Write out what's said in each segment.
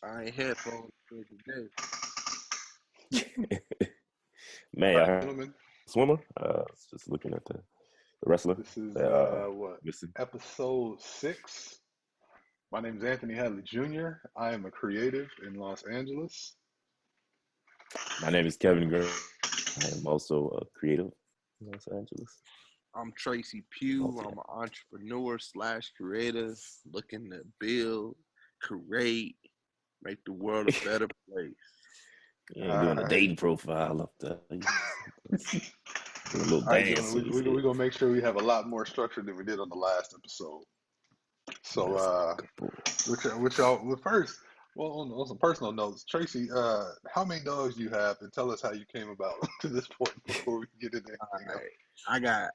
I ain't headphones for today. Man, All y'all right, heard gentlemen, the swimmer? Just looking at the wrestler this is that what missing. episode 6. My name is Anthony Hadley Jr. I am a creative in Los Angeles. My name is Kevin Green. I am also a creative in Los Angeles. I'm Tracy Pugh. Okay. I'm an entrepreneur slash creative, looking to build, create, make the world a better place. You ain't All doing a right, dating profile up there. You just doing a little all right, dance gentlemen. with We're it. gonna make sure we have a lot more structure than we did on the last episode. So, That's like a bull. which y'all, well, first, well, on some personal notes, Tracy, how many dogs do you have, and tell us how you came about to this point before we get into All anything else. right, I got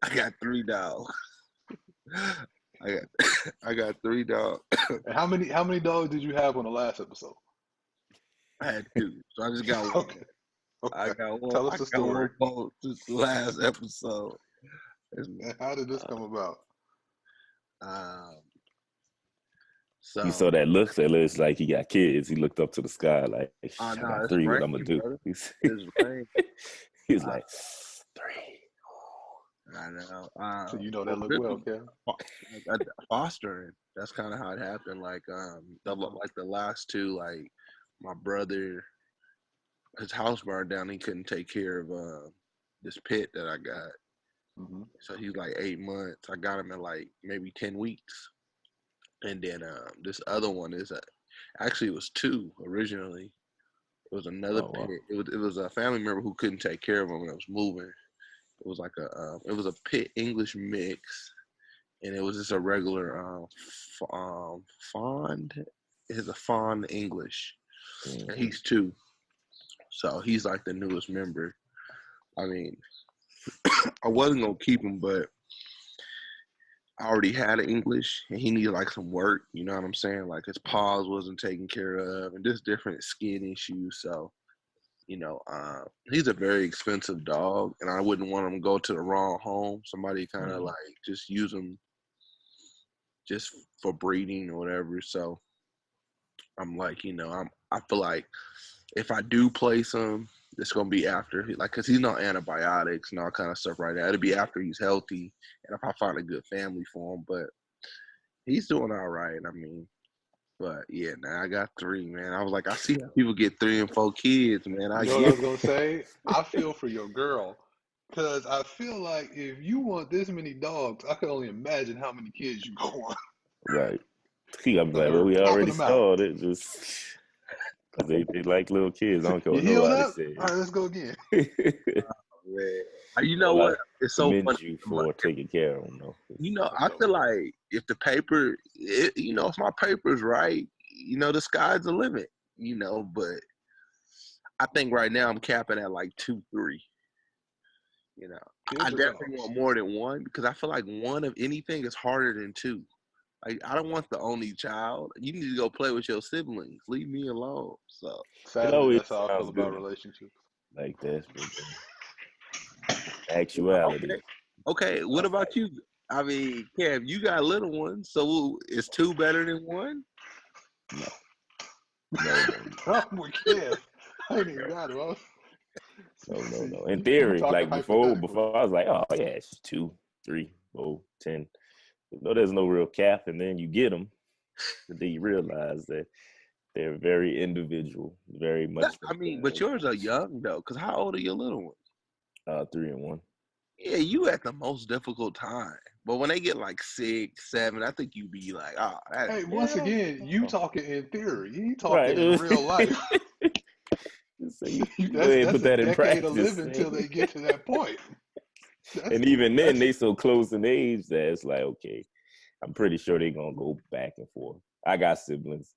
I got 3 dogs. I got I got 3 dogs. And how many dogs did you have on the last episode? I had 2, so I just got one. Okay, I okay. got one. Tell us I the got one story. more since the last episode. And how did this come about? Um, You so saw that look. That looks like he got kids. He looked up to the sky like, oh I no, got it's 3. What I'm gonna raining, do? brother. It's raining. He's Uh, like 3. I know. So you know Well, that look well, really, Kev. fostering. That's kind of how it happened. Like like the last 2, like my brother, his house burned down. He couldn't take care of this pit that I got. Hmm. So he's like 8 months. I got him in like maybe 10 weeks, and then this other one is actually it was 2 originally. It was another Oh wow. pit. It was a family member who couldn't take care of him and it was moving. It was like it was a pit English mix, and it was just a regular fond. It's a fond English, and Mm-hmm. he's 2, so he's like the newest member. I mean, I wasn't gonna keep him, but I already had an English, and he needed like some work. You know what I'm saying? Like his paws wasn't taken care of, and just different skin issues. So he's a very expensive dog, and I wouldn't want him to go to the wrong home. Somebody kind of Mm-hmm. like just use him just for breeding or whatever. So I'm like, I feel like if I do place him, it's gonna be after cause he's on antibiotics and all kind of stuff right now. It'll be after he's healthy, and if I find a good family for him. But he's doing all right. I mean, but yeah, now I got 3, man. I was like, I see how people get 3 and 4 kids, man. I You know what I get was gonna say? I feel for your girl, because I feel like if you want this many dogs, I can only imagine how many kids you go on. Right. He I'm So like, well, they're we popping already them out. started. Just because they like little kids. I don't care You what healed nobody up? says. All right, let's go again. man. You know Well, I what? It's so commend funny. you for taking care of them, though. That's I feel dope. like if the paper, if my paper's right, the sky's the limit. But I think right now I'm capping at like 2, 3. You know, I Kids or definitely dogs? want more than one because I feel like one of anything is harder than 2. Like I don't want the only child. You need to go play with your siblings. Leave me alone. So It Sadly, always that's how I feel sounds about good relationships. like that, but then well, actuality, okay. What about you? I mean, Kev, you got little ones, so is 2 better than 1? no, no, no, I'm with Kev. I ain't even no, got him. no, no, See, no. In we theory, talking like before, hypothetically. before I was like, oh yeah, it's 2, 3, 4, 10. No, there's no real cap, and then you get them, but then you realize that they're very individual, very much I like mean, but yours are young though. Cause how old are your little ones? 3 and 1. Yeah, you at the most difficult time. But when they get like 6, 7, I think you be like, oh, that Hey, Yeah, once I don't again, you know. talking in theory. He talking in Right. real life. So you go that's ahead and that's put a that in decade of practice, living man. till they get to that point. That's And even then, that's they so close in age that it's like, okay, I'm pretty sure they're gonna go back and forth. I got siblings.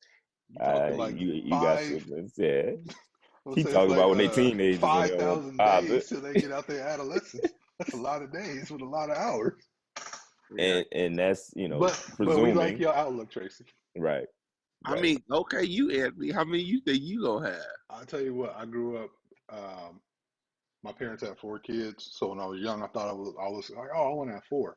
you talking like You got five. siblings, yeah. I'll He say it's talking like about when they teenagers and they don't want to 5,000 deposit. days till they get out their adolescence. That's a lot of days with a lot of hours. yeah. And that's But we like presuming, your outlook, Tracy. right, I right. mean, okay, you Anthony, how many you think you gonna have? I'll tell you what. I grew up. Um, my parents had 4 kids, so when I was young, I thought I was like, oh, I want to have 4.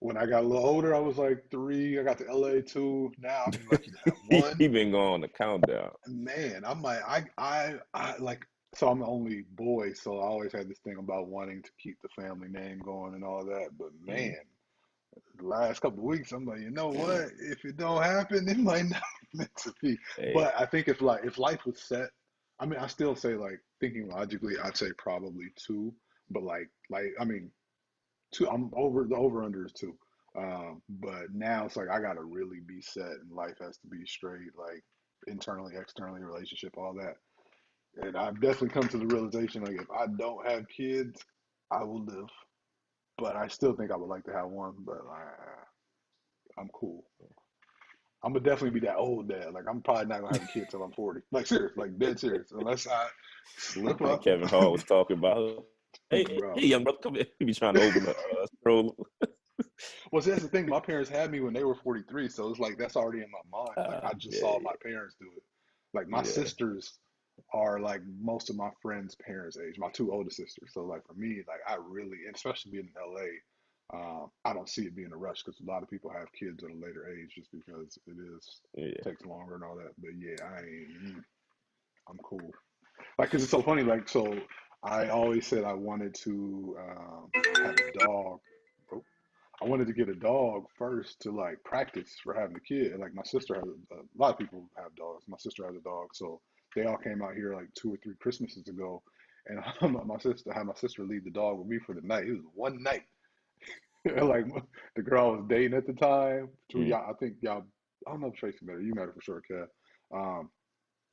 When I got a little older, I was like 3. I got to LA 2. Now I'd be lucky to have 1. He been going on the countdown. Man, I'm like, I like, so I'm the only boy, so I always had this thing about wanting to keep the family name going and all that. But Mm. man, the last couple of weeks, I'm like, you know what? If it don't happen, it might not be meant to be. Hey, But I think if life was set, I mean, I still say like thinking logically, I'd say probably 2. But I mean, 2. I'm over the over under is 2. But now it's like I gotta really be set, and life has to be straight, like internally, externally, relationship, all that. And I've definitely come to the realization like if I don't have kids, I will live. But I still think I would like to have 1. But I'm cool. I'm gonna definitely be that old dad. Like I'm probably not gonna have a kid till I'm 40. Like serious, like dead serious. Unless I slip like up, Kevin Hart was talking about. Hey, bro. young brother, come here. He be trying to open the stroller. Well, see, that's the thing. My parents had me when they were 43, so it's like that's already in my mind. Like I just Yeah, saw my parents do it. Like my yeah, sisters are like most of my friends' parents' age. My 2 older sisters. So like for me, like I really, and especially being in LA, I don't see it being a rush because a lot of people have kids at a later age just because it is yeah. takes longer and all that. But yeah, I'm cool. Like, cause it's so funny. Like, so I always said I wanted to have a dog. Oh, I wanted to get a dog first to like practice for having a kid. Like my sister has a lot of people have dogs. My sister has a dog, so they all came out here like 2 or 3 Christmases ago, and my sister had my sister leave the dog with me for the night. It was one night. Like the girl I was dating at the time. To Mm. y'all, I think y'all. I don't know if Tracy met her. You met her for sure, Kev. Um,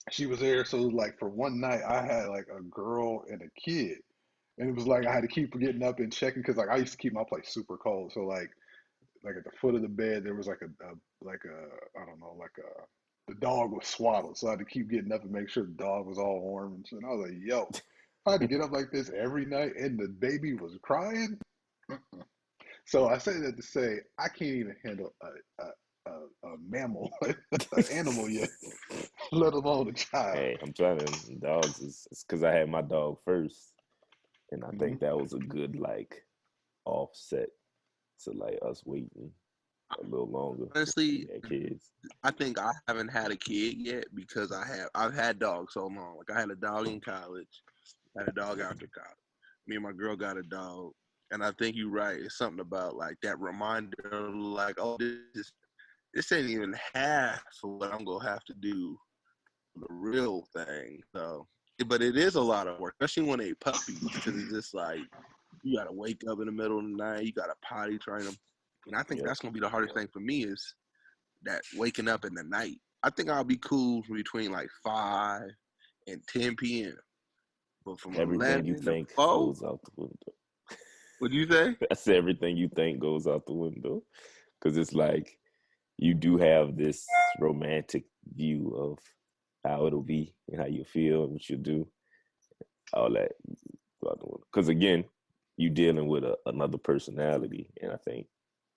she was there, so it was like for one night I had like a girl and a kid, and it was like I had to keep getting up and checking because like I used to keep my place super cold. So like at the foot of the bed there was like a I don't know like a the dog was swaddled, so I had to keep getting up and make sure the dog was all warm and shit. And I was like, yo, I had to get up like this every night, and the baby was crying. So I say that to say I can't even handle a mammal, an animal yet, let alone a child. Hey, I'm trying to dogs is it's because I had my dog first, and I Hmm. think that was a good like offset to like us waiting a little longer before we Honestly, had kids. I think I haven't had a kid yet because I've had dogs so long. Like I had a dog in college, I had a dog after college. Me and my girl got a dog, and I think you're right. It's something about like that reminder, like oh, this ain't even half of what I'm gonna have to do for the real thing. So, but it is a lot of work, especially when they puppies, because it's just like you gotta wake up in the middle of the night, you gotta potty train them, and I think Yep. that's gonna be the hardest thing for me is that waking up in the night. I think I'll be cool between like 5 and 10 p.m. But from Everything you 11 to think 4, goes out the window. what'd you say? That's everything you think goes out the window. Because it's like you do have this romantic view of how it'll be and how you feel and what you do, all that. Because again, you dealing with another personality. And I think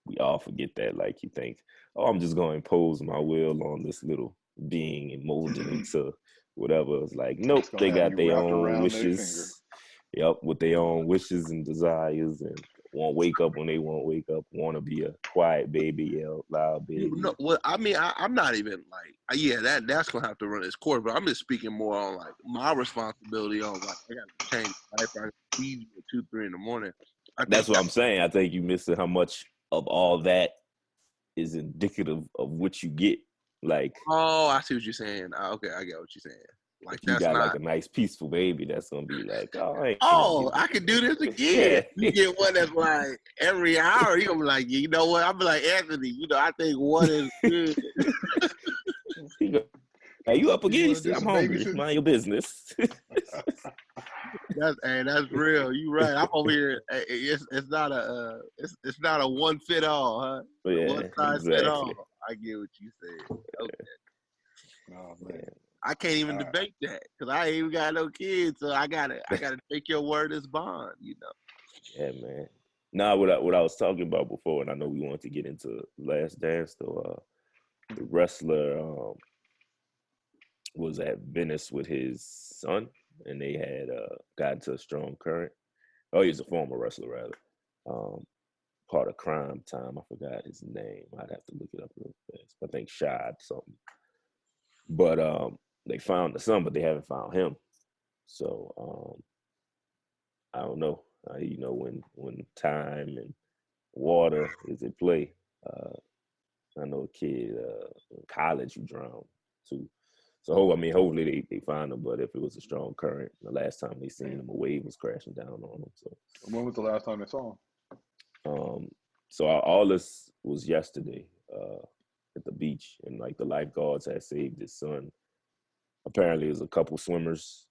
we all forget that. Like you think, oh, I'm just going to impose my will on this little being and mold it into whatever. It's like, nope, It's gonna they have got you their wrapped own around their finger. wishes. Yep, with their own wishes and desires, and won't wake up when they won't wake up. Want to be a quiet baby, yell loud You know, baby. well, I mean, I'm not even like, yeah, that's gonna have to run its course. But I'm just speaking more on like my responsibility on like I gotta change the diaper, I gotta feed you at 2, 3 in the morning. I think That's what I'm saying. I think you missing how much of all that is indicative of what you get. Like oh, I see what you're saying. Okay, I get what you're saying. Like if you that's got like not. a nice peaceful baby, that's gonna be like, oh, I ain't gonna Oh, get I this could no do more. this again. Yeah. You get one that's like every hour. You gonna be like, you know what? I'll be like Anthony. I think one is good. He go, hey, you up You again? want to do I'm some hungry. babysitting? Mind your business. That's real. You right. I'm over here. It's not it's not a one fit all, huh? But A yeah, one size fit exactly. all. I get what you said. Okay. Oh man. Yeah, I can't even All right. debate that because I ain't even got no kids, so I gotta take your word as bond. yeah, man. Nah, what I was talking about before, and I know we wanted to get into Last Dance, though. The wrestler was at Venice with his son, and they had got into a strong current. Oh, he's a former wrestler, rather. Um, part of Crime Time. I forgot his name. I'd have to look it up real fast. I think Shad something. But they found the son, but they haven't found him. So I don't know. When time and water is at play. I know a kid in college who drowned too. So hopefully they find him. But if it was a strong current, the last time they seen him, a wave was crashing down on him. So When was the last time they saw him? So all this was yesterday at the beach, and like the lifeguards had saved his son. Apparently, there's a couple swimmers,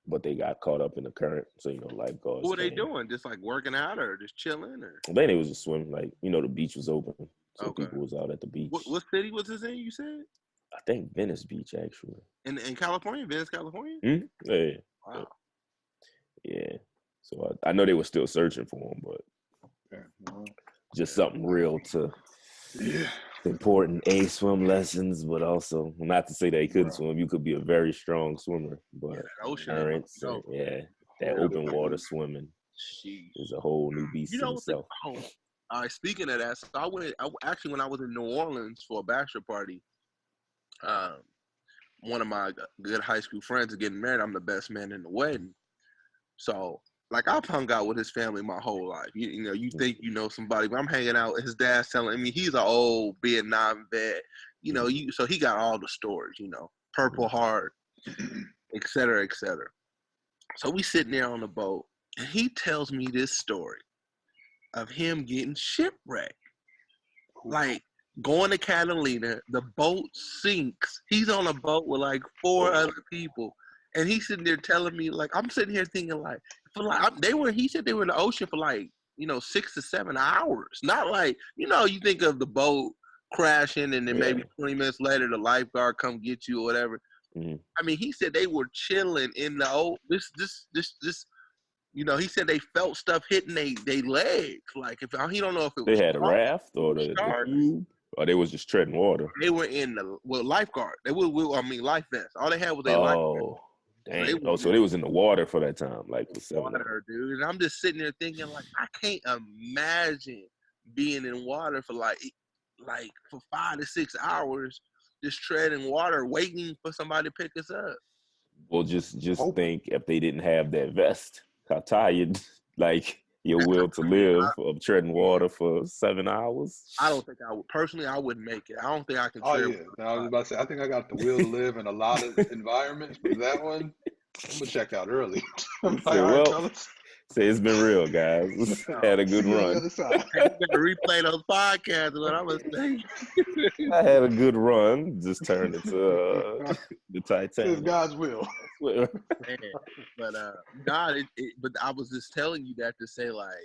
but they got caught up in the current. So lifeguards. What were they doing? Just like working out or just chilling? Or I think it was just swimming. Like the beach was open, so okay. people was out at the beach. What city was this in? You said? I think Venice Beach, actually. In California, Venice, California. Mm-hmm. Yeah. Wow. Yeah. So I know they were still searching for him, but just something real to important swim lessons, but also not to say that he couldn't swim. You could be a very strong swimmer, but currents, that open water swimming is a whole new beast in itself. Speaking of that, so actually when I was in New Orleans for a bachelor party, one of my good high school friends is getting married. I'm the best man in the wedding. So, like, I've hung out with his family my whole life. You think you know somebody, but I'm hanging out. His dad's telling me he's an old Vietnam vet. So he got all the stories. Purple Heart, et cetera, et cetera. So we sitting there on the boat, and he tells me this story of him getting shipwrecked. Like, going to Catalina, the boat sinks. He's on a boat with like 4 other people, and he's sitting there telling me, like, I'm sitting here thinking, like, he said they were in the ocean for like 6 to 7 hours. Not like you think of the boat crashing and then maybe 20 minutes later the lifeguard come get you or whatever. Mm-hmm. I mean, he said they were chilling in the this. He said they felt stuff hitting they legs. Like he don't know if it was they had a raft or the tube, or they was just treading water. They were in the lifeguard. They were life vests. All they had was their life vest. Damn. So they was in the water for that time, like for 7 hours. Dude. And I'm just sitting there thinking, like, I can't imagine being in water for like for 5 to 6 hours, just treading water, waiting for somebody to pick us up. Well, just think if they didn't have that vest, how tired, like, your will to live of treading water for 7 hours. I don't think I would. Personally, I wouldn't make it. I don't think I can. Oh yeah, I was about to say. I think I got the will to live in a lot of environments, but that one, I'm gonna check out early. I'm like, all right, fellas. Say it's been real, guys. Had a good run. I'm gonna replay those podcasts. What I'm gonna say. I had a good run. Just turned into the Titanic. It's God's will. Man. But God, but I was just telling you that to say, like,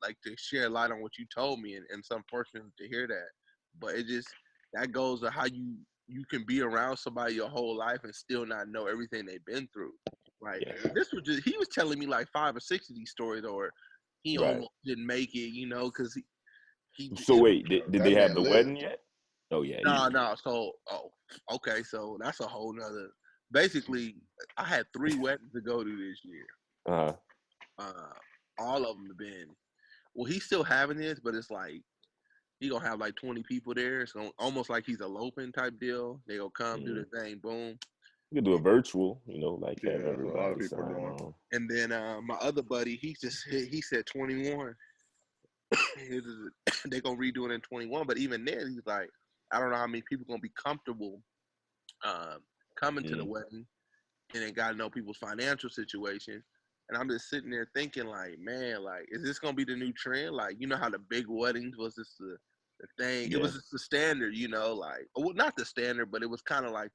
like to share light on what you told me, and some person to hear that. But that goes to how you can be around somebody your whole life and still not know everything they've been through. Like this was he was telling me like 5 or 6 of these stories, or he almost didn't make it, because he. So wait, did they have the wedding yet? Oh yeah. No. So okay, so that's a whole nother. Basically, I had 3 weddings to go to this year. All of them have been. Well, he's still having this, but it's like he gonna have like 20 people there. It's almost like he's eloping type deal. They gonna come do the thing, boom. You could do a virtual, like have everybody sign on. And then my other buddy, he said 21. They gonna redo it in 21, but even then, he's like, I don't know how many people gonna be comfortable coming to the wedding, and then gotta know people's financial situation. And I'm just sitting there thinking, like, man, like, is this gonna be the new trend? Like, how the big weddings was just the thing. It was just the standard, like, well, not the standard, but it was kind of like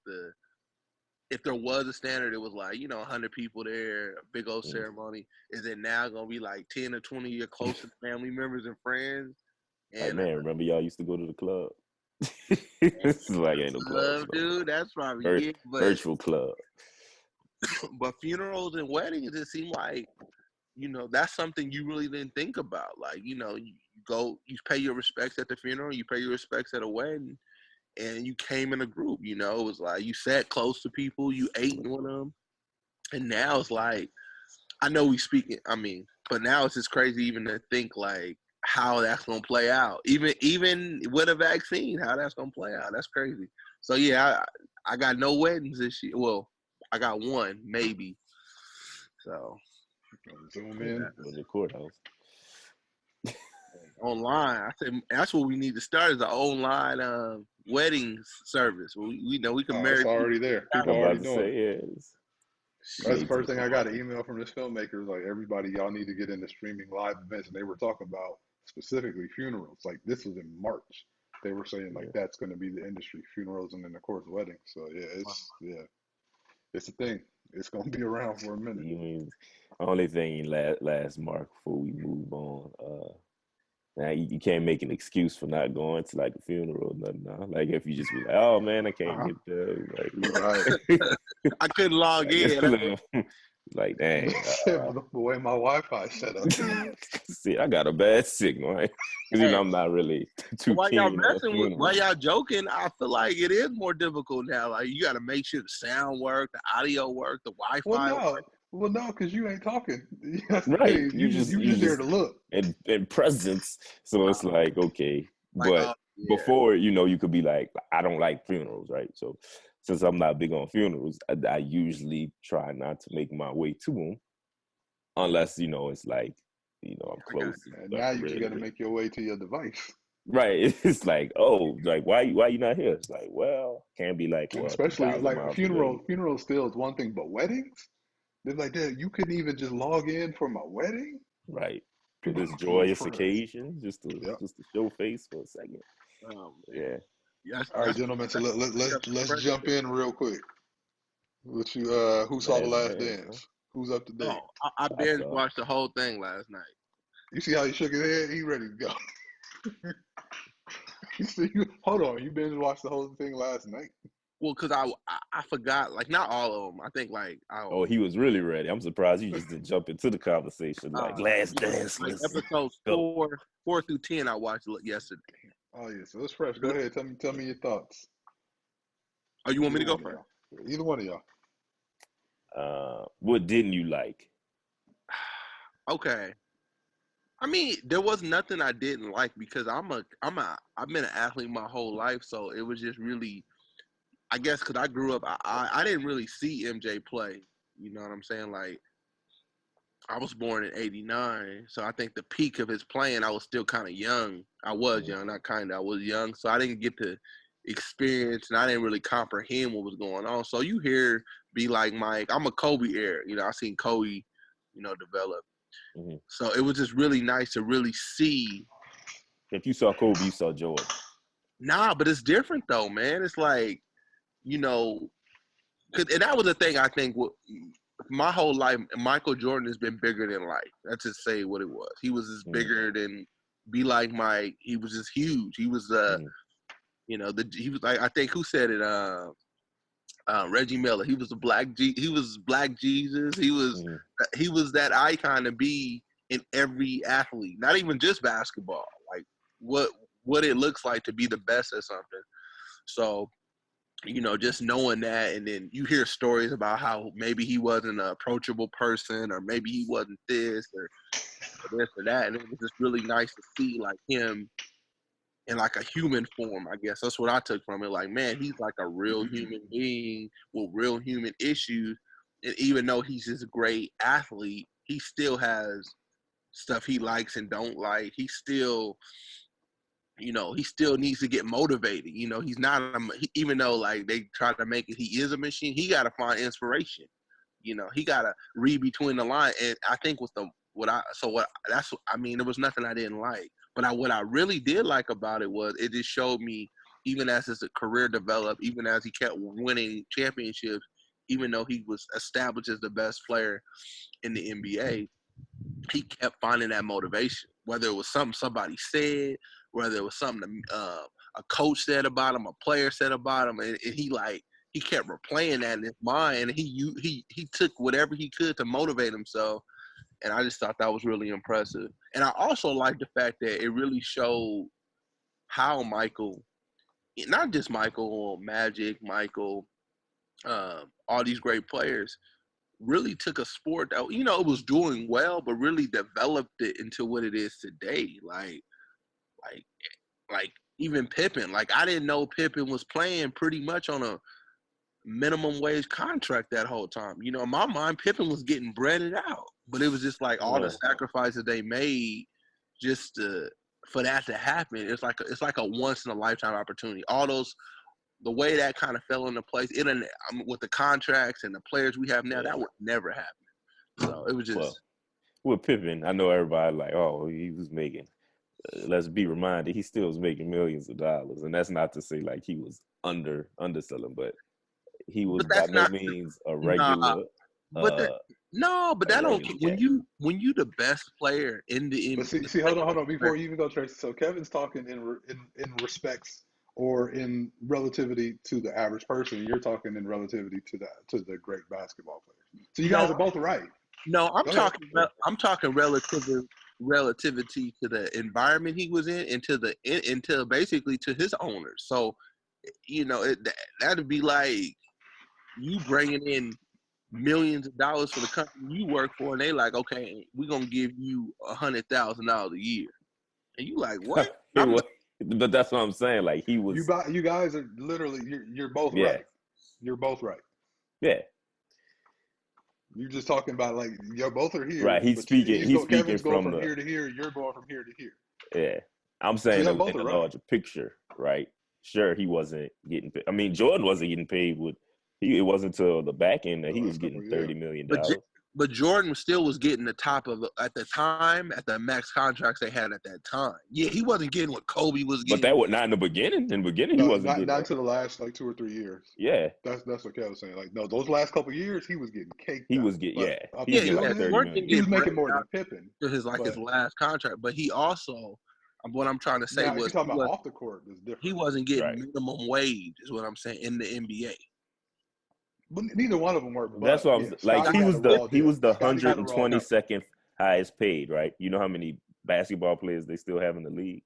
if there was a standard, it was like, 100 people there, a big old ceremony. Is it now gonna be like 10 or 20 of your closest family members and friends? And man, remember y'all used to go to the club? It's like ain't no club, dude. That's probably it. But, virtual club. But funerals and weddings, it seemed like, that's something you really didn't think about. Like, you go, you pay your respects at the funeral, you pay your respects at a wedding, and you came in a group. It was like you sat close to people, you ate with them, and now it's like I know we speaking. I mean, but now it's just crazy even to think like how that's gonna play out. Even with a vaccine, how that's gonna play out. That's crazy. So yeah, I got no weddings this year. Well, I got one maybe. So Zoom Yeah, in. in the courthouse. online, I said that's what we need to start is an online weddings service. We know we can Oh, it's marry already there. People I'm are about already to doing it. say, yeah, That's the make first it. thing I got an email from this filmmaker. Like, everybody, y'all need to get into streaming live events. And they were talking about specifically funerals. Like, this was in March. They were saying like Yeah. that's going to be the industry, funerals, and then of course weddings. So it's a thing. It's going to be around for a minute. You mean only thing last mark before we move on. Now you can't make an excuse for not going to like a funeral or nothing. Now. Like if you just be like, oh man, I can't Uh-huh. get there. Right. I couldn't log in. Like dang. The way my Wi-Fi set up. See, I got a bad signal, right? Because Hey, I'm not really too while y'all keen on messing with, while funerals. y'all joking, I feel like it is more difficult now. Like you got to make sure the sound work, the audio work, the Well, Wi-Fi work. no. Well, no, because you ain't talking. That's the Right. thing. You You just there just to look. in presence. So it's like, okay. Like, But oh yeah, before, you could be like, I don't like funerals, right? So since I'm not big on funerals, I usually try not to make my way to them unless, it's like, I'm I got close, And like now a you just got to relative. make your way to your device. Right. It's like, oh, like why you not here? It's like, well, can't be like, And what, especially 2,000 like miles away. funeral still is one thing, but weddings, they're like that. You couldn't even just log in for my wedding. Right. For People this gonna pull you joyous for us. occasion, just to Yep. just to show face for a second. man. Yeah. Yeah, All right, gentlemen. So let's jump in real quick. Let you who saw the Last last dance, huh? dance? Who's up to Oh, date? I I binge saw. watched the whole thing last night. You see how he shook his head? He ready to go. You see, hold on. You binge watched the whole thing last night? Well, cause I forgot like not all of them. I think like Oh, he was really ready. I'm surprised you just didn't jump into the conversation like last yeah, dance. like Let's episodes go. four through 10 I watched yesterday. Oh yeah, so it's fresh. Go ahead. Tell me your thoughts. Oh, you want me Either to go one of first? y'all. Either one of y'all. What didn't you like? Okay. I mean, there was nothing I didn't like because I've been an athlete my whole life, so it was just really, I guess, because I grew up, I didn't really see MJ play. You know what I'm saying? Like, I was born in '89, so I think the peak of his playing, I was still kind of young. I was Mhm. young, not kind of. I was young, so I didn't get to experience, and I didn't really comprehend what was going on. So you hear, be like Mike, I'm a Kobe era. You know, I seen Kobe, develop. Mhm. So it was just really nice to really see. If you saw Kobe, you saw Jordan. Nah, but it's different though, man. It's like, you know, and that was the thing I think. My whole life, Michael Jordan has been bigger than life. Let's just say what it was. He was just Mhm. bigger than be like Mike. He was just huge. He was Mhm. he was like I think who said it? Reggie Miller. He was he was Black Jesus. Mhm. He was that icon to be in every athlete, not even just basketball. Like what what it looks like to be the best at something. So just knowing that, and then you hear stories about how maybe he wasn't an approachable person, or maybe he wasn't this or this or that, and it was just really nice to see like him in like a human form. I guess that's what I took from it. Like, man, he's like a real human being with real human issues, and even though he's just a great athlete, he still has stuff he likes and don't like. He still needs to get motivated. He's not even though like they try to make it, he is a machine. He got to find inspiration. He got to read between the line. And I think with the what I so what that's I mean, there was nothing I didn't like, but what I really did like about it was it just showed me even as his career developed, even as he kept winning championships, even though he was established as the best player in the NBA, he kept finding that motivation, whether it was something somebody said, whether it was something a coach said about him, a player said about him, and he kept replaying that in his mind, and he took whatever he could to motivate himself, and I just thought that was really impressive. And I also like the fact that it really showed how Michael, not just Michael, Magic, Michael, all these great players, really took a sport that, you know, it was doing well, but really developed it into what it is today. Like, like even Pippen. Like, I didn't know Pippen was playing pretty much on a minimum wage contract that whole time. You know, in my mind, Pippen was getting breaded out, but it was just like all the sacrifices they made just for that to happen. It's like a once in a lifetime opportunity. All those, the way that kind of fell into place, with the contracts and the players we have now, that would never happen. So it was just. Well, with Pippen, I know everybody like, oh, he was making. Let's be reminded, he still was making millions of dollars, and that's not to say like he was underselling, but he was But by that's no not means a nah. regular. But that, no, but A that don't. regular When cat. you the best player in the But NBA. see, hold on, before you even go, Tracy. So Kevin's talking in respects or in relativity to the average person. You're talking in relativity to the great basketball players. So you guys are No, both right. no, Go ahead. I'm talking relativity to the environment he was in and into basically to his owners. So, you know, that'd be like you bringing in millions of dollars for the company you work for, and they like, okay, we're gonna give you $100,000 a year, and you like, what? But that's what I'm saying. Like he was. You guys are literally you're both Yeah. right. You're both right. Yeah. You're just talking about like you both are here, Right. He's but speaking. He's speaking Kevin's going from from the. here to here. You're going from here to here. Yeah. I'm So saying yeah, in both are the right. larger picture, right? Sure, he wasn't getting paid. I mean, Jordan wasn't getting paid with. It wasn't until the back end that The he was last couple getting of years. $30 million. But Jordan still was getting the top of at the time at the max contracts they had at that time. Yeah, he wasn't getting what Kobe was But getting. that was not in the beginning. In the beginning, he No, wasn't not getting that. until the last like 2 or 3 years. Yeah, That's what Kev was saying. Like no, those last couple of years he was getting caked he out. was getting. But Yeah, up he was Yeah, getting until like yeah. then, 30 Jordan didn't million. he was get making break more out than Pippen. to his But last contract, but he also, what I'm trying to say now, if was you're talking about off the court, it's he different. wasn't getting Right. minimum wage, is what I'm saying, in the NBA. But neither one of them were. That's But what I yeah, was like. Scotty got a raw He deal. was the Scotty got a raw deal. 122nd highest paid. Right. You know how many basketball players they still have in the league?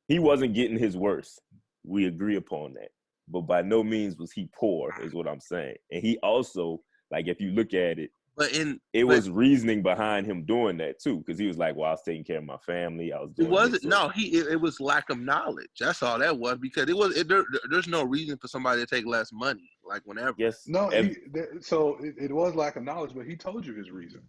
He wasn't getting his worth. We agree upon that. But by no means was he poor, is what I'm saying. And he also, like, if you look at it, it was reasoning behind him doing that too, because he was like, "Well, I was taking care of my family. I was doing it wasn't. this." So. No, it was lack of knowledge. That's all that was, because there's no reason for somebody to take less money, like whenever. Yes. No, so it was lack of knowledge, but he told you his reason.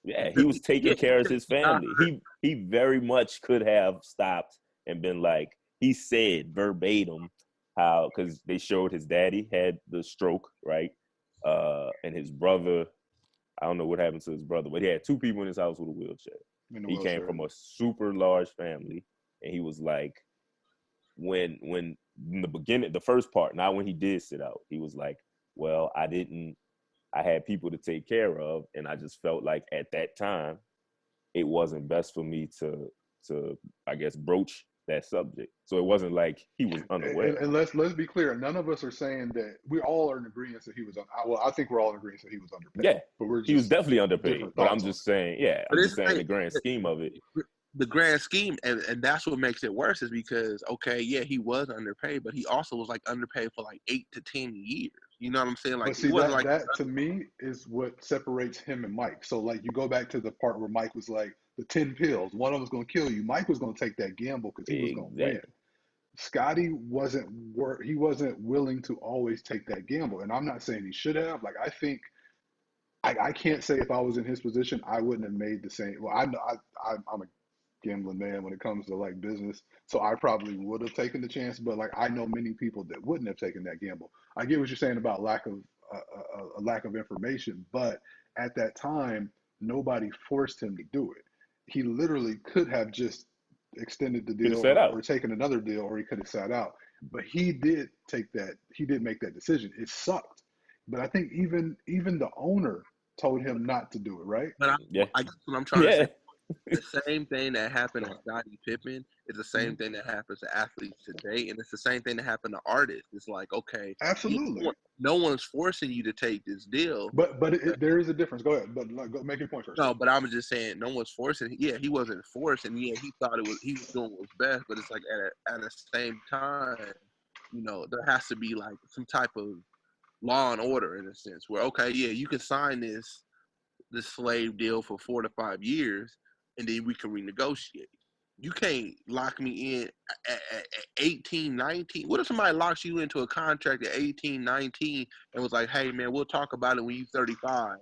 Yeah, he was taking care of his family. He very much could have stopped and been like, he said verbatim how, because they showed his daddy had the stroke, right? And his brother, I don't know what happened to his brother, but he had two people in his house with a wheelchair. He came from a super large family, and he was like, when in the beginning, the first part, not when he did sit out, he was like, well, I had people to take care of, and I just felt like at that time it wasn't best for me to I guess broach that subject. So it wasn't like he was unaware. And let's be clear. None of us are saying that we all are in agreement that he was. Well, I think we're all in agreement that he was underpaid. Yeah, but we're he was just definitely underpaid. different But thoughts I'm just saying, I'm just saying the grand scheme of it. The grand scheme, and that's what makes it worse, is because, okay, yeah, he was underpaid, but he also was like underpaid for like 8 to 10 years. You know what I'm saying? Like, But see, he wasn't like that to me is what separates him and Mike. So like you go back to the part where Mike was like the 10 pills, one of them was going to kill you. Mike was going to take that gamble because he was going to win. Scotty wasn't willing to always take that gamble, and I'm not saying he should have. Like I think I can't say if I was in his position I wouldn't have made the same. Well, I'm a gambling man when it comes to like business, so I probably would have taken the chance. But like I know many people that wouldn't have taken that gamble. I get what you're saying about lack of a lack of information, but at that time nobody forced him to do it. He literally could have just extended the deal or taken another deal, or he could have sat out. But he did take that. He did make that decision. It sucked, but I think even the owner told him not to do it. Right? But I guess what I'm trying to say, the same thing that happened to Scottie Pippen is the same thing that happens to athletes today, and it's the same thing that happened to artists. It's like, okay, absolutely, no one's forcing you to take this deal. But there is a difference. Go ahead, but go make your point first. No, but I'm just saying, no one's forcing. Yeah, he wasn't forced, and yeah, he thought he was doing what was best. But it's like at the same time, you know, there has to be like some type of Law and Order in a sense, where okay, yeah, you can sign this slave deal for 4 to 5 years, and then we can renegotiate. You can't lock me in at 18, 19. What if somebody locks you into a contract at 18, 19 and was like, hey, man, we'll talk about it when you're 35.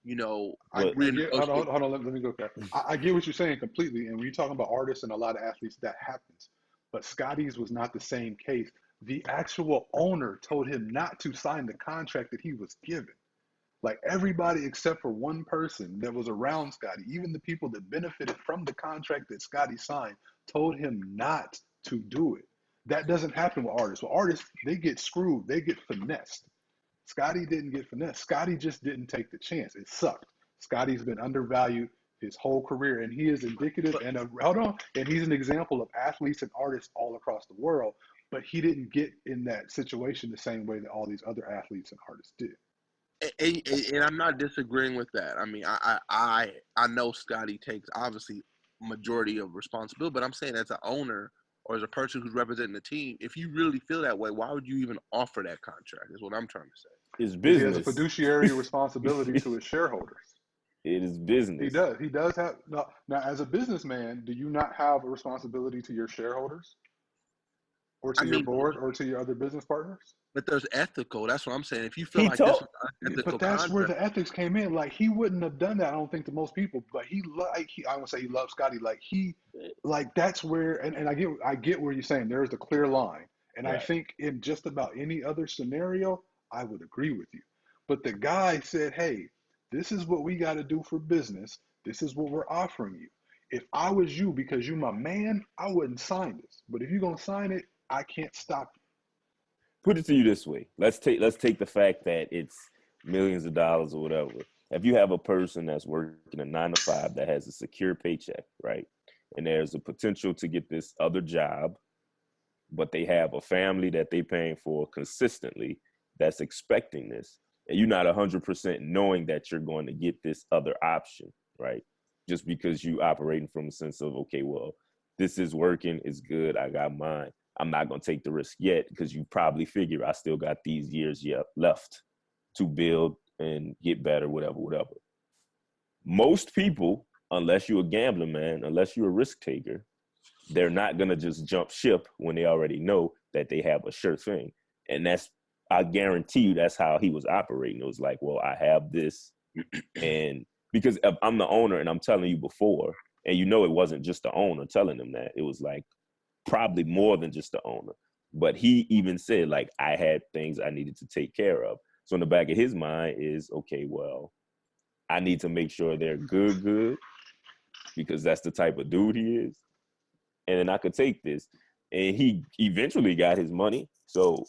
You know, I But I get renegotiate. hold on, let me go back. I get what you're saying completely. And when you're talking about artists and a lot of athletes, that happens. But Scotty's was not the same case. The actual owner told him not to sign the contract that he was given. Like everybody except for one person that was around Scotty, even the people that benefited from the contract that Scotty signed, told him not to do it. That doesn't happen with artists. With artists, they get screwed, they get finessed. Scotty didn't get finessed. Scotty just didn't take the chance. It sucked. Scotty's been undervalued his whole career, and he is indicative and hold on, and he's an example of athletes and artists all across the world. But he didn't get in that situation the same way that all these other athletes and artists did. And I'm not disagreeing with that. I mean, I know Scotty takes obviously majority of responsibility, but I'm saying as an owner or as a person who's representing the team, if you really feel that way, why would you even offer that contract? Is what I'm trying to say. it's Because he has a business. fiduciary responsibility to his shareholders. It is He business. does. He does have now as a businessman, do you not have a responsibility to your shareholders or I to your mean, board or to your other business partners? but there's ethical. That's what I'm saying. If you feel He like this told is an But ethical that's where contract, the ethics came in. Like he wouldn't have done that, I don't think, to most people. But I won't say he loves Scotty. Like that's where and I get where you're saying there's a clear line. And I right. think in just about any other scenario, I would agree with you. But the guy said, hey, this is what we got to do for business. This is what we're offering you. If I was you, because you my man, I wouldn't sign this. But if you're gonna sign it, I can't stop Put it to you this way. Let's take the fact that it's millions of dollars or whatever. If you have a person that's working a 9 to 5 that has a secure paycheck, right? And there's a potential to get this other job, but they have a family that they paying for consistently that's expecting this. And you're not 100% knowing that you're going to get this other option, right? Just because you operating from a sense of, okay, well, this is working, it's good, I got mine. I'm not going to take the risk yet because you probably figure I still got these years yet left to build and get better, whatever, whatever. Most people, unless you're a gambler, man, unless you're a risk taker, they're not going to just jump ship when they already know that they have a sure thing. And I guarantee you, that's how he was operating. It was like, well, I have this. And because if I'm the owner and I'm telling you before, and you know it wasn't just the owner telling them that, it was like probably more than just the owner. But he even said, like, I had things I needed to take care of. So in the back of his mind is, okay, well, I need to make sure they're good, because that's the type of dude he is. And then I could take this. And he eventually got his money. So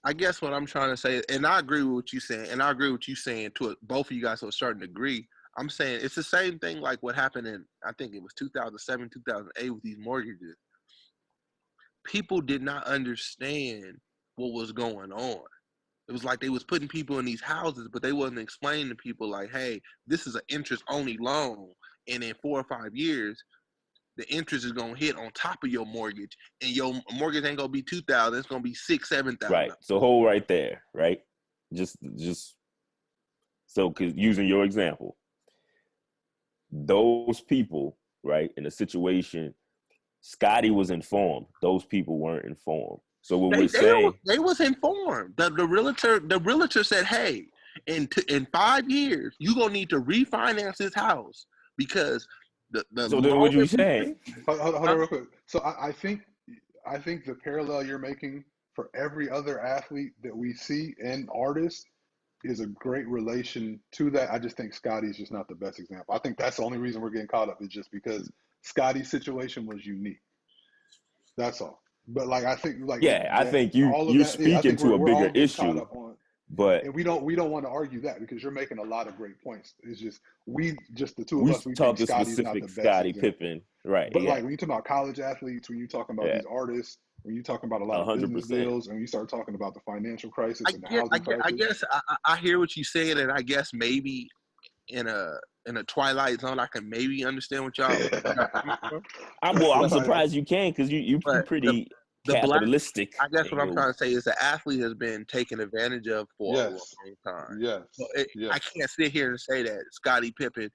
I guess what I'm trying to say, and I agree with what you're saying, and I agree with you saying to it, both of you guys to a certain degree. I'm saying it's the same thing like what happened in, I think it was 2007, 2008 with these mortgages. People did not understand what was going on. It was like they was putting people in these houses, but they wasn't explaining to people like, hey, this is an interest only loan, and in 4 or 5 years, the interest is gonna hit on top of your mortgage, and your mortgage ain't gonna be 2,000, it's gonna be 6, 7,000. right. So hold right there, right? Just so, cause using your example, those people, right, in a situation, Scotty was informed. Those people weren't informed. So what They we're they saying, they was informed. The realtor said, hey, in 5 years, you're gonna need to refinance this house because the so then loan what that you we saying? Hold on real quick. So I think the parallel you're making for every other athlete that we see and artist is a great relation to that. I just think Scotty's just not the best example. I think that's the only reason we're getting caught up is just because Scotty's situation was unique. That's all. But like I think like Yeah, I that think you all of you that. Yeah, I speaking think to a we're bigger all getting caught issue, up on, but and we don't want to argue that because you're making a lot of great points. It's just the two of we us. We think talking Scotty's not specific the best Scottie example. Pippen, right? But Yeah, like when you talk about college athletes, when you talking about yeah, these artists, when you talking about a lot of business 100%. deals, and you start talking about the financial I crisis and the get, I housing get, I crisis, guess I hear what you're saying, and I guess maybe in a Twilight Zone, I can maybe understand what y'all coming from. I'm what But I'm title? surprised you can because you but the pretty. the black. capitalistic I guess what I'm thing. trying to say is the athlete has been taken advantage of for a long Yes, time. yes, So yes. I can't sit here and say that Scottie Pippen,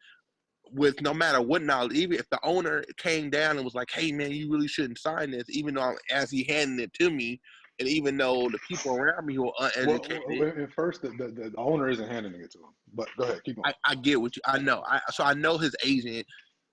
with no matter what knowledge, even if the owner came down and was like, "Hey man, you really shouldn't sign this," even though as he handed it to me, and even though the people around me who are uneducated, At first, the owner isn't handing it to him. But go ahead, keep on. I get what you. I know. So I know his agent.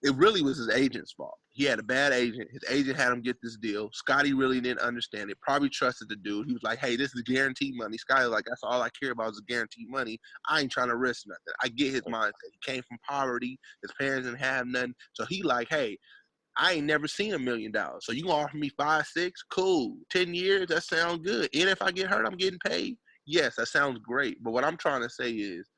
It really was his agent's fault. He had a bad agent. His agent had him get this deal. Scotty really didn't understand it. Probably trusted the dude. He was like, "Hey, this is guaranteed money." Scotty was like, "That's all I care about is guaranteed money. I ain't trying to risk nothing." I get his mindset. He came from poverty. His parents didn't have nothing. So he like, "Hey, I ain't never seen $1 million. So you gonna offer me 5, 6? Cool. 10 years? That sounds good. And if I get hurt, I'm getting paid. Yes, that sounds great. But what I'm trying to say is,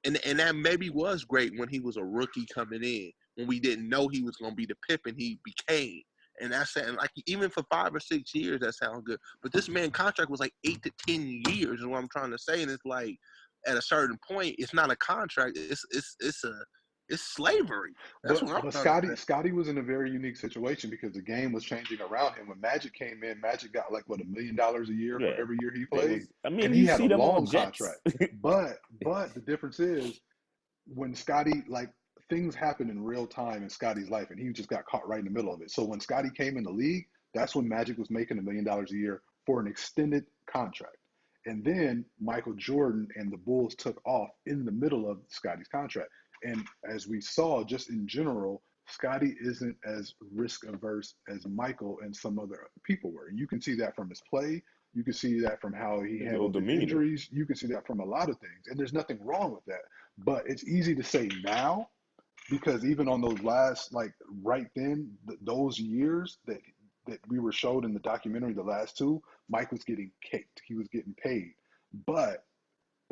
and that maybe was great when he was a rookie coming in, when we didn't know he was going to be the Pippen he became. And that's saying, like, even for 5 or 6 years, that sounds good. But this man contract was like 8 to 10 years, is what I'm trying to say. And it's like, at a certain point, it's not a contract. It's slavery. That's what I'm But trying to say. Scotty was in a very unique situation because the game was changing around him. When Magic came in, Magic got like what $1 million a year for Yeah, every year he they played, was. I mean, and he you had a see them on long Jets. contract. But the difference is when Scotty, like, things happen in real time in Scotty's life, and he just got caught right in the middle of it. So when Scotty came in the league, that's when Magic was making $1 million a year for an extended contract. And then Michael Jordan and the Bulls took off in the middle of Scotty's contract. And as we saw, just in general, Scotty isn't as risk averse as Michael and some other people were. You can see that from his play. You can see that from how he His whole handled his demeanor. injuries. You can see that from a lot of things. And there's nothing wrong with that. But it's easy to say now because even on those last, like right then, those years that we were showed in the documentary, the last two, Mike was getting caked. He was getting paid. But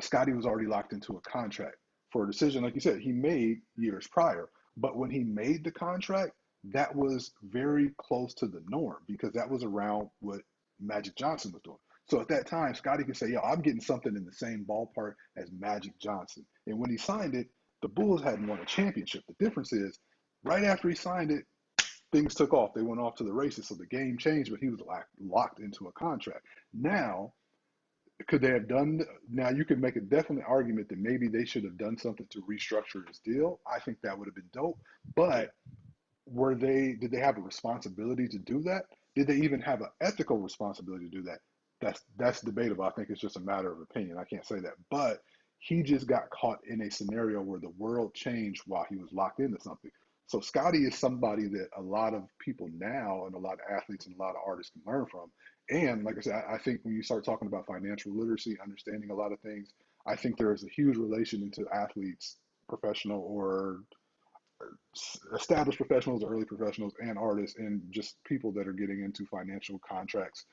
Scotty was already locked into a contract for a decision, like you said, he made years prior. But when he made the contract, that was very close to the norm because that was around what Magic Johnson was doing. So at that time, Scotty could say, "Yo, I'm getting something in the same ballpark as Magic Johnson." And when he signed it, the Bulls hadn't won a championship. The difference is, right after he signed it, things took off. They went off to the races. So the game changed, but he was locked into a contract. Now, could they have done? Now you could make a definite argument that maybe they should have done something to restructure his deal. I think that would have been dope. Yeah. But did they have a responsibility to do that? Did they even have an ethical responsibility to do that? That's debatable. I think it's just a matter of opinion. I can't say that. But he just got caught in a scenario where the world changed while he was locked into something. So Scotty is somebody that a lot of people now and a lot of athletes and a lot of artists can learn from. And like I said, I think when you start talking about financial literacy, understanding a lot of things, I think there is a huge relation into athletes, professional or established professionals, early professionals, and artists, and just people that are getting into financial contracts.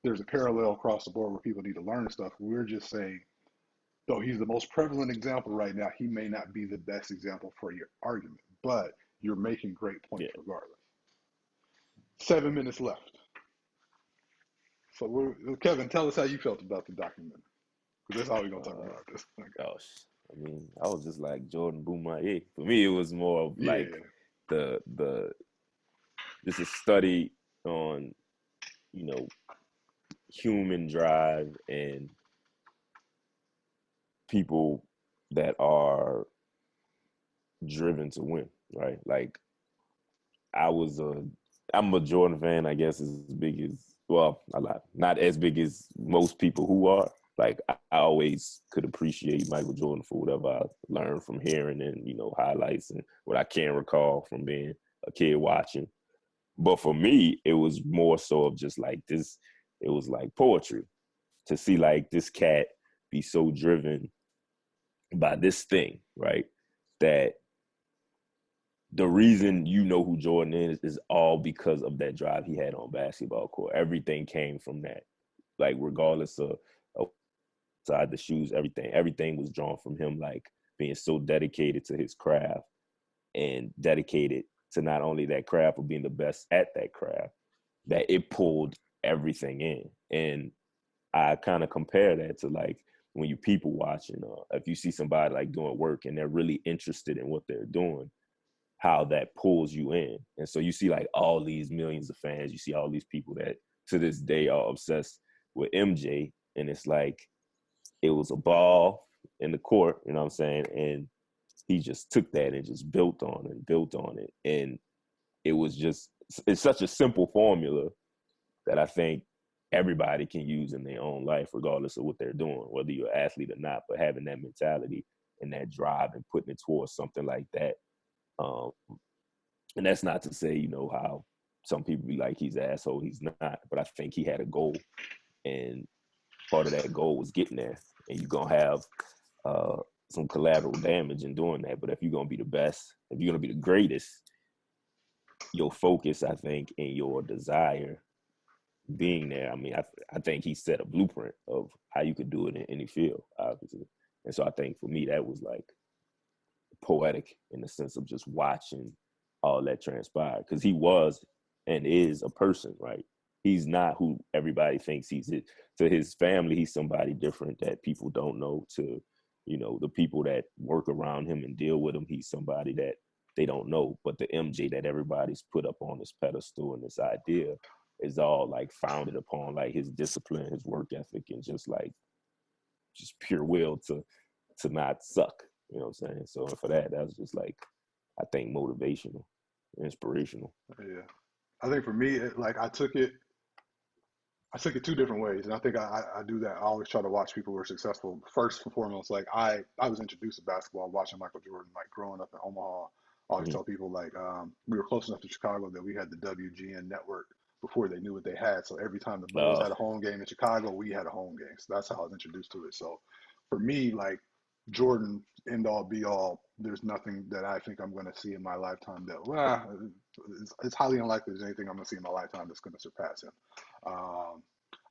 There's a parallel across the board where people need to learn stuff. We're just saying, though he's the most prevalent example right now, he may not be the best example for your argument, but you're making great Yeah. points regardless. 7 minutes left. So, Kevin, tell us how you felt about the documentary, because that's all we're gonna talk Uh, about this. Okay. gosh, I mean, I was just like Jordan Boomaye. For me, it was more of like Yeah, the just a study on you know human drive and people that are driven to win, right? Like I was a I'm a Jordan fan, I guess as big as well, a lot. Not as big as most people who are. Like I always could appreciate Michael Jordan for whatever I learned from hearing and, highlights and what I can recall from being a kid watching. But for me, it was more so of just like this, it was like poetry to see like this cat be so driven by this thing, right? That the reason you know who Jordan is all because of that drive he had on basketball court. Everything came from that. Like regardless of side the shoes, everything was drawn from him, like being so dedicated to his craft and dedicated to not only that craft but being the best at that craft, that it pulled everything in. And I kind of compare that to like when you people watching, if you see somebody like doing work and they're really interested in what they're doing, how that pulls you in. And so you see like all these millions of fans, you see all these people that to this day are obsessed with MJ, and it's like it was a ball in the court, you know what I'm saying? And he just took that and just built on it and built on it. And it was just, it's such a simple formula that I think everybody can use in their own life, regardless of what they're doing, whether you're an athlete or not, but having that mentality and that drive and putting it towards something like that. And that's not to say, you know, how some people be like, he's an asshole, he's not, but I think he had a goal, and part of that goal was getting there. And you're going to have some collateral damage in doing that. But if you're going to be the best, if you're going to be the greatest, your focus, I think, and your desire being there, I mean, I think he set a blueprint of how you could do it in any field, obviously. And so I think for me, that was like poetic in the sense of just watching all that transpire, because he was and is a person, right? He's not who everybody thinks he's. To his family, he's somebody different that people don't know. To, you know, the people that work around him and deal with him, he's somebody that they don't know. But the MJ that everybody's put up on this pedestal and this idea is all like founded upon like his discipline, his work ethic, and just pure will to not suck. You know what I'm saying? So for that was just like, I think, motivational, inspirational. Yeah. I think for me, I took it two different ways, and I think I do that. I always try to watch people who are successful. First and foremost, like I was introduced to basketball watching Michael Jordan, like growing up in Omaha. I always tell people like we were close enough to Chicago that we had the WGN network before they knew what they had. So every time the Bulls had a home game in Chicago, we had a home game. So that's how I was introduced to it. So for me, like Jordan, end all be all. There's nothing that I think I'm going to see in my lifetime that it's highly unlikely there's anything I'm going to see in my lifetime that's going to surpass him.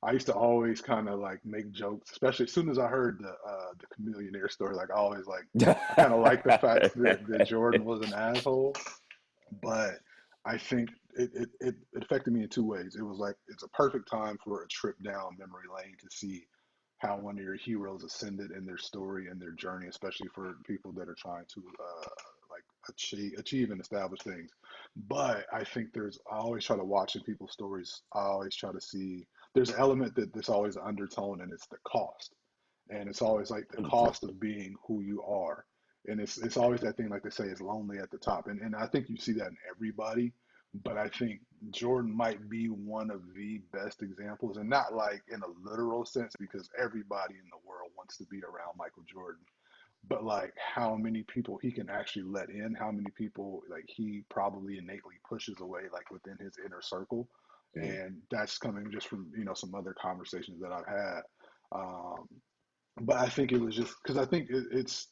I used to always kind of like make jokes, especially as soon as I heard the Chameleonaire story. Like I always like I kind of like the fact that Jordan was an asshole, but I think it affected me in two ways. It was like it's a perfect time for a trip down memory lane to see how one of your heroes ascended in their story and their journey, especially for people that are trying to like achieve and establish things. But I think I always try to watch in people's stories. I always try to see there's an element that's always an undertone, and it's the cost. And it's always like the cost of being who you are. And it's always that thing, like they say, is lonely at the top. And I think you see that in everybody. But I think Jordan might be one of the best examples, and not like in a literal sense, because everybody in the world wants to be around Michael Jordan. But like how many people he can actually let in, how many people like he probably innately pushes away, like within his inner circle. And that's coming just from, some other conversations that I've had. Um, but I think it was just because I think it's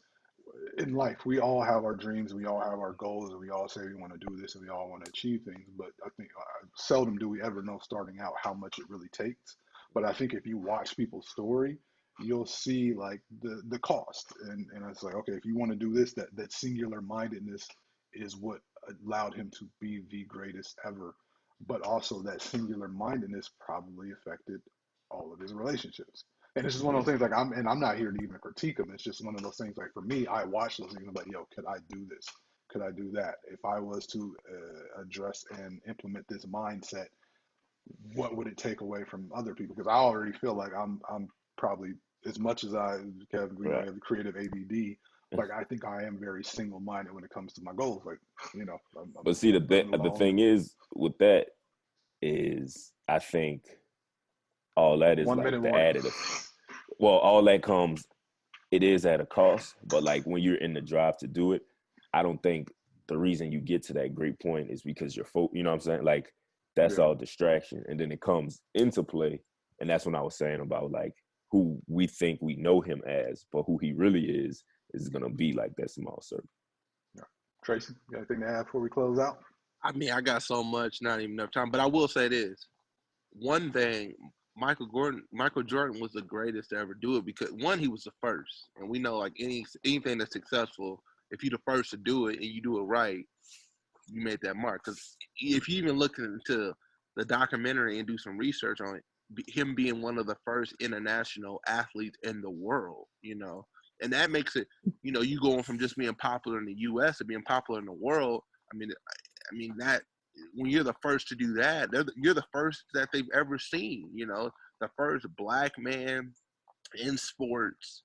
in life, we all have our dreams, we all have our goals, and we all say we want to do this and we all want to achieve things. But I think seldom do we ever know starting out how much it really takes. But I think if you watch people's story, you'll see like the cost. And it's like, okay, if you want to do this, that singular mindedness is what allowed him to be the greatest ever. But also that singular mindedness probably affected all of his relationships. And it's just one of those things like I'm not here to even critique them. It's just one of those things like for me, I watch those things and I'm like, yo, could I do this? Could I do that? If I was to address and implement this mindset, what would it take away from other people? Because I already feel like I'm probably as much as I have I have the creative ABD. Like I think I am very single minded when it comes to my goals. Like but see the thing is with that is I think all that is 1 like minute the warning. additive. Well, all that comes, it is at a cost, but like when you're in the drive to do it, I don't think the reason you get to that great point is because you're you know what I'm saying? Like that's all distraction. And then it comes into play. And that's when I was saying about like who we think we know him as, but who he really is gonna be like that small circle. Yeah. Tracy, you got anything to add before we close out? I mean, I got so much, not even enough time. But I will say this: one thing, Michael Jordan was the greatest to ever do it because one, he was the first, and we know like anything that's successful, if you're the first to do it and you do it right, you made that mark. Because if you even look into the documentary and do some research on it, him being one of the first international athletes in the world, and that makes it, you going from just being popular in the U.S. to being popular in the world. I mean that when you're the first to do that, you're the first that they've ever seen. You know, the first black man in sports,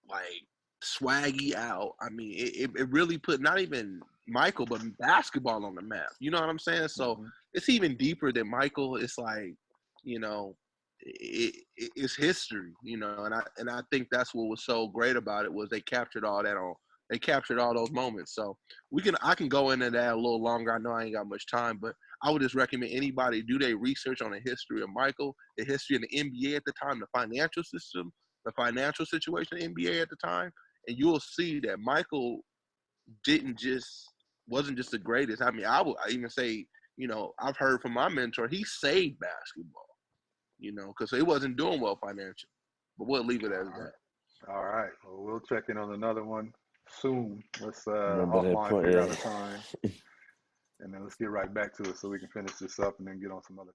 like swaggy out. I mean, it really put not even Michael, but basketball on the map. You know what I'm saying? So Hmm. it's even deeper than Michael. It's like, you know, it's history. You know, and I think that's what was so great about it was they captured all that on. They captured all those moments. So I can go into that a little longer. I know I ain't got much time, but I would just recommend anybody do their research on the history of Michael, the history of the NBA at the time, the financial system, the financial situation in the NBA at the time, and you'll see that Michael didn't just wasn't just the greatest. I mean, I even say, you know, I've heard from my mentor, he saved basketball, you know, because it wasn't doing well financially. But we'll leave it as All right. that. All right. Well, we'll check in on another one soon. Let's Remember that offline point? figure out Yeah. a time, and then let's get right back to it so we can finish this up and then get on some other.